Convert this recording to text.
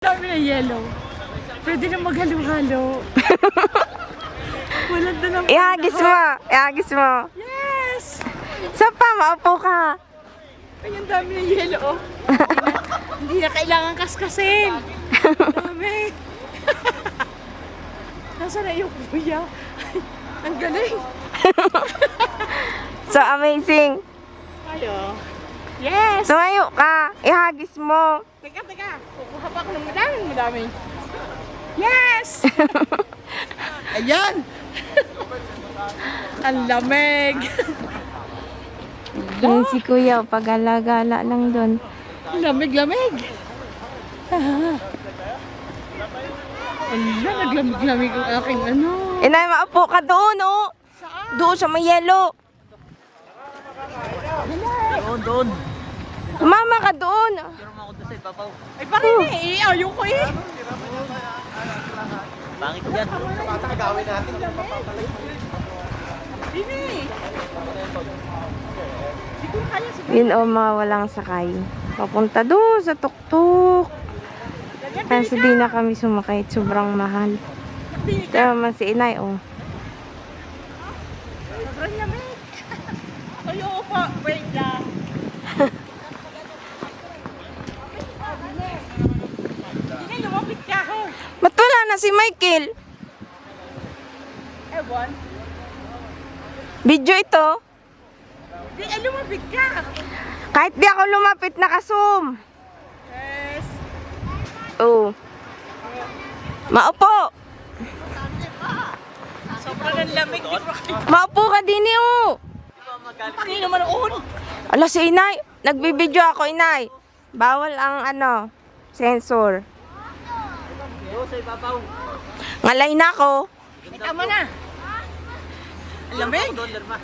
Dami na yellow. Pwede na maghalo-halo. Walang dalang Ihagis mo. Ihagis mo. Yes! Saan pa? Maupo ka. Ay, ang dami na yellow. Hindi na kailangan kaskasin. Dami. Nasaan na yung kuya? Ang galing. So amazing. Ayo. Yes! Tumayo ka. Ihagis mo. Teka. Kukuha pa ako ng madami. Yes! Ayan! Ang lamig! Yan si kuya. Pag-alagala lang doon. Lamig! Ala, naglamig-lamig ang aking ano. Inay, maupo ka doon, oh. Saan? Doon sa may yelo. Doon. Mama ka doon. Pero ako doon sa ibabaw. Ay, bakit eh? Ayaw ko eh. Pangit yan. Dini! Hindi ko kaya sa Yun, oh, mga walang sakay. Papunta doon sa tuktok. Kasi di na kami sumakay. Sobrang mahal. Dini Kaya man si inay, oh. Sobrang lamig. Ayaw pa. Wait lang. Dini, lumapit ka ako. Ba't wala na si Michael? Ewan. Video ito. Di, lumapit ka. Kahit di ako lumapit, naka-zoom. Yes. Oh. Maupo. Sobrang ang lamig. Maupo ka din, oh. Pangin naman noon. Ala, si inay. Nagbibideo ako, inay. Bawal ang sensor. Doon sa ibabaw. Ngalay na ako. Tama na. Lamig. Doon, Lerma.